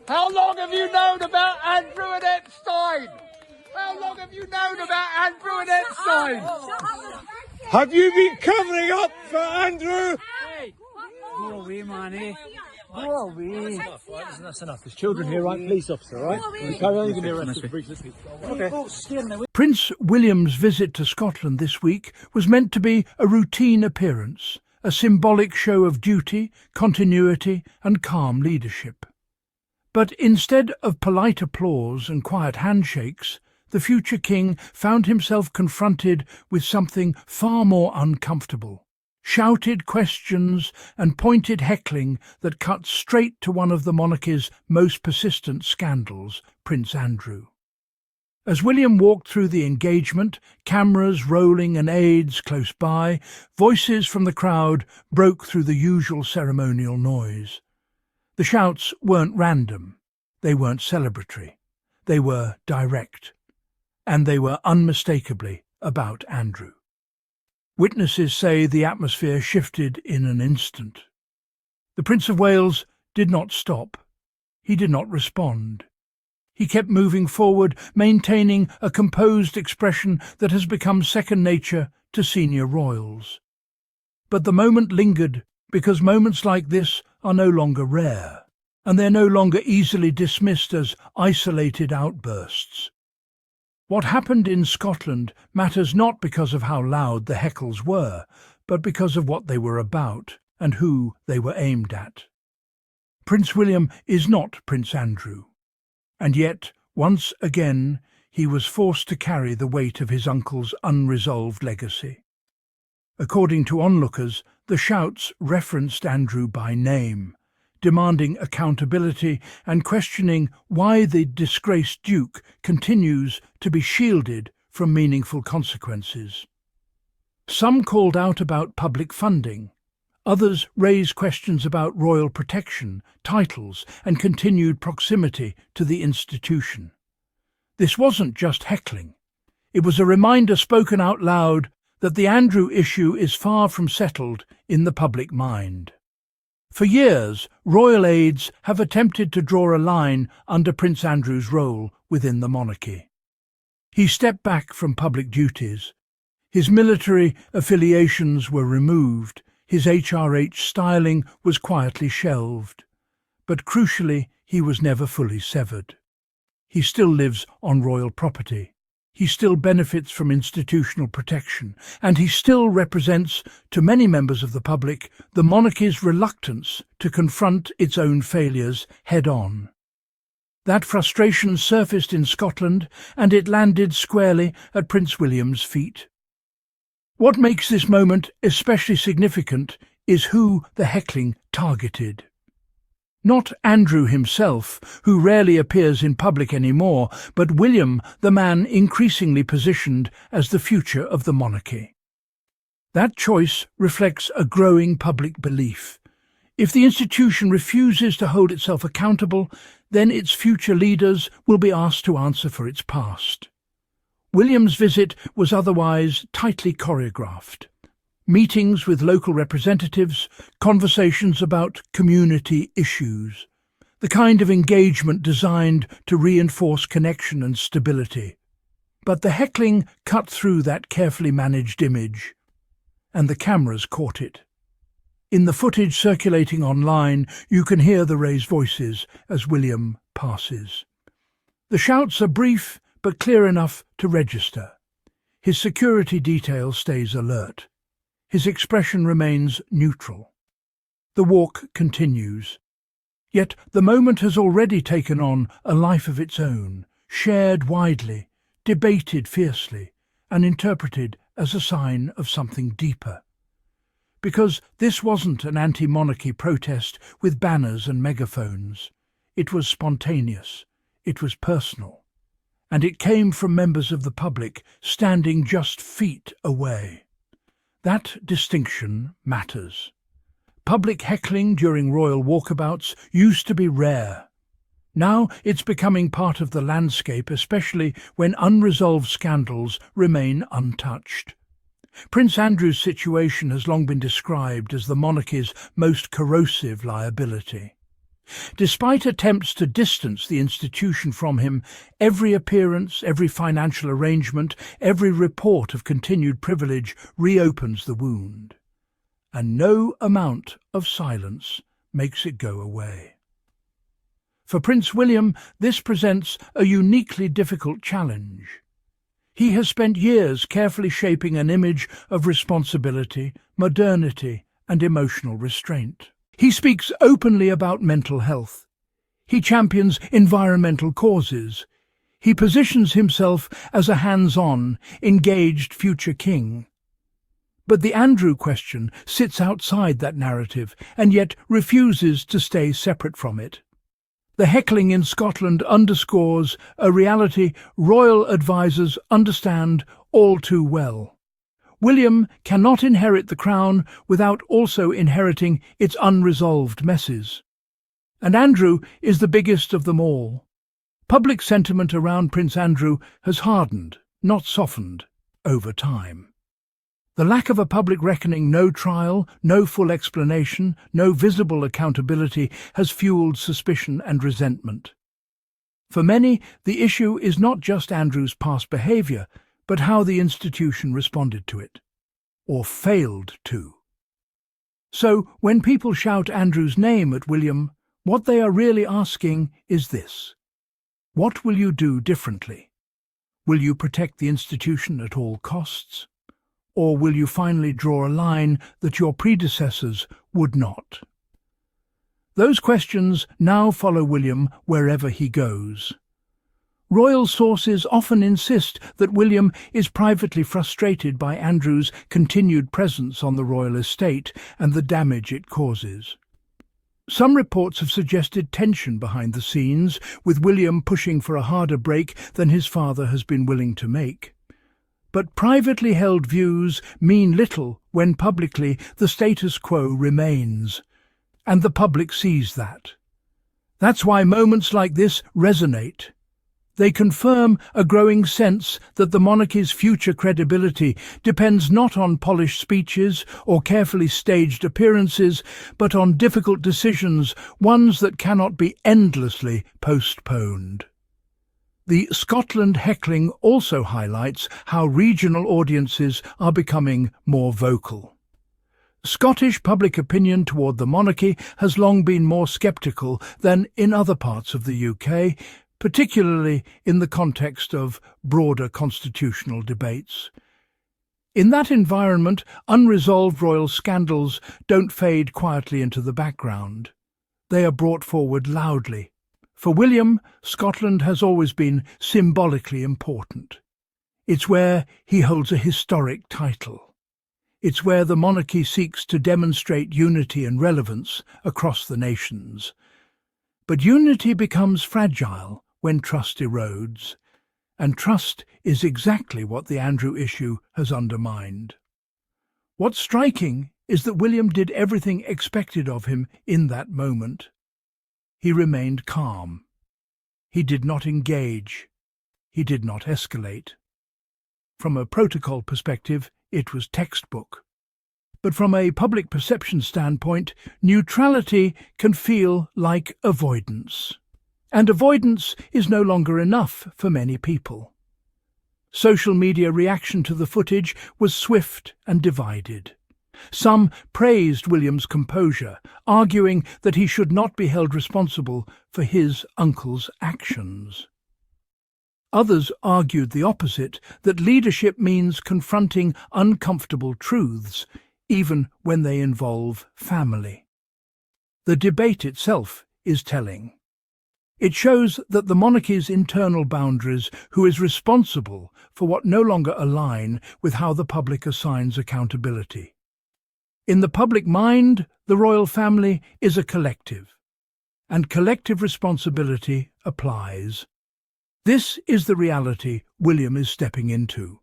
How long have you known about Andrew and Epstein? How long have you known about Andrew and Epstein? Have you been covering up for Andrew? Go away, Manny. Go away. That's enough. There's children here, right? Police officer, right? You carry on, you can be arrested for breach of peace. Okay. Prince William's visit to Scotland this week was meant to be a routine appearance, a symbolic show of duty, continuity and calm leadership. But instead of polite applause and quiet handshakes, the future king found himself confronted with something far more uncomfortable. Shouted questions and pointed heckling that cut straight to one of the monarchy's most persistent scandals, Prince Andrew. As William walked through the engagement, cameras rolling and aides close by, voices from the crowd broke through the usual ceremonial noise. The shouts weren't random, they weren't celebratory, they were direct, and they were unmistakably about Andrew. Witnesses say the atmosphere shifted in an instant. The Prince of Wales did not stop. He did not respond. He kept moving forward, maintaining a composed expression that has become second nature to senior royals. But the moment lingered because moments like this are no longer rare, and they're no longer easily dismissed as isolated outbursts. What happened in Scotland matters not because of how loud the heckles were, but because of what they were about and who they were aimed at. Prince William is not Prince Andrew, and yet, once again, he was forced to carry the weight of his uncle's unresolved legacy. According to onlookers, the shouts referenced Andrew by name, demanding accountability and questioning why the disgraced Duke continues to be shielded from meaningful consequences. Some called out about public funding. Others raised questions about royal protection, titles, and continued proximity to the institution. This wasn't just heckling. It was a reminder spoken out loud that the Andrew issue is far from settled in the public mind. For years, royal aides have attempted to draw a line under Prince Andrew's role within the monarchy. He stepped back from public duties. His military affiliations were removed. His HRH styling was quietly shelved. But crucially, he was never fully severed. He still lives on royal property. He still benefits from institutional protection, and he still represents, to many members of the public, the monarchy's reluctance to confront its own failures head-on. That frustration surfaced in Scotland, and it landed squarely at Prince William's feet. What makes this moment especially significant is who the heckling targeted. Not Andrew himself, who rarely appears in public anymore, but William, the man increasingly positioned as the future of the monarchy. That choice reflects a growing public belief. If the institution refuses to hold itself accountable, then its future leaders will be asked to answer for its past. William's visit was otherwise tightly choreographed. Meetings with local representatives, conversations about community issues, the kind of engagement designed to reinforce connection and stability. But the heckling cut through that carefully managed image, and the cameras caught it. In the footage circulating online, you can hear the raised voices as William passes. The shouts are brief but clear enough to register. His security detail stays alert. His expression remains neutral. The walk continues. Yet the moment has already taken on a life of its own, shared widely, debated fiercely, and interpreted as a sign of something deeper. Because this wasn't an anti-monarchy protest with banners and megaphones. It was spontaneous. It was personal. And it came from members of the public standing just feet away. That distinction matters. Public heckling during royal walkabouts used to be rare. Now it's becoming part of the landscape, especially when unresolved scandals remain untouched. Prince Andrew's situation has long been described as the monarchy's most corrosive liability. Despite attempts to distance the institution from him, every appearance, every financial arrangement, every report of continued privilege reopens the wound. And no amount of silence makes it go away. For Prince William, this presents a uniquely difficult challenge. He has spent years carefully shaping an image of responsibility, modernity, and emotional restraint. He speaks openly about mental health. He champions environmental causes. He positions himself as a hands-on, engaged future king. But the Andrew question sits outside that narrative and yet refuses to stay separate from it. The Heckling in Scotland underscores a reality royal advisers understand all too well. William cannot inherit the crown without also inheriting its unresolved messes. And Andrew is the biggest of them all. Public sentiment around Prince Andrew has hardened, not softened, over time. The lack of a public reckoning, no trial, no full explanation, no visible accountability has fueled suspicion and resentment. For many, the issue is not just Andrew's past behaviour, but how the institution responded to it, or failed to. So, when people shout Andrew's name at William, what they are really asking is this: what will you do differently? Will you protect the institution at all costs? Or will you finally draw a line that your predecessors would not? Those questions now follow William wherever he goes. Royal sources often insist that William is privately frustrated by Andrew's continued presence on the royal estate and the damage it causes. Some reports have suggested tension behind the scenes, with William pushing for a harder break than his father has been willing to make. But privately held views mean little when publicly the status quo remains, and the public sees that. That's why moments like this resonate. They confirm a growing sense that the monarchy's future credibility depends not on polished speeches or carefully staged appearances, but on difficult decisions, ones that cannot be endlessly postponed. The Scotland Heckling also highlights how regional audiences are becoming more vocal. Scottish public opinion toward the monarchy has long been more sceptical than in other parts of the UK, particularly in the context of broader constitutional debates. In that environment, unresolved royal scandals don't fade quietly into the background. They are brought forward loudly. For William, Scotland has always been symbolically important. It's where he holds a historic title. It's where the monarchy seeks to demonstrate unity and relevance across the nations. But unity becomes fragile when trust erodes, and trust is exactly what the Andrew issue has undermined. What's striking is that William did everything expected of him in that moment. He remained calm. He did not engage. He did not escalate. From a protocol perspective, it was textbook. But from a public perception standpoint, neutrality can feel like avoidance. And avoidance is no longer enough for many people. Social media reaction to the footage was swift and divided. Some praised William's composure, arguing that he should not be held responsible for his uncle's actions. Others argued the opposite, that leadership means confronting uncomfortable truths, even when they involve family. The debate itself is telling. It shows that the monarchy's internal boundaries, who is responsible for what no longer align with how the public assigns accountability. In the public mind, the royal family is a collective, and collective responsibility applies. This is the reality William is stepping into.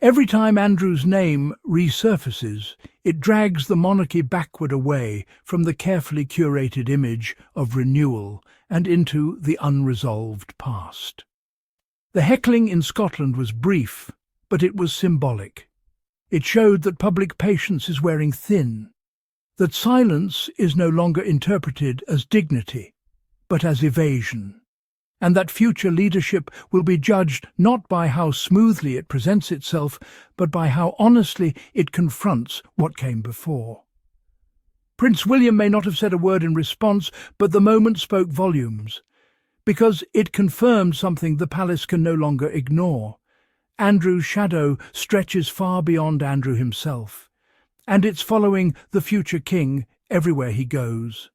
Every time Andrew's name resurfaces, it drags the monarchy backward away from the carefully curated image of renewal and into the unresolved past. The heckling in Scotland was brief, but it was symbolic. It showed that public patience is wearing thin. that silence is no longer interpreted as dignity, but as evasion, and that future leadership will be judged not by how smoothly it presents itself, but by how honestly it confronts what came before. Prince William may not have said a word in response, but the moment spoke volumes, because it confirmed something the palace can no longer ignore. Andrew's shadow stretches far beyond Andrew himself, and it's following the future king everywhere he goes.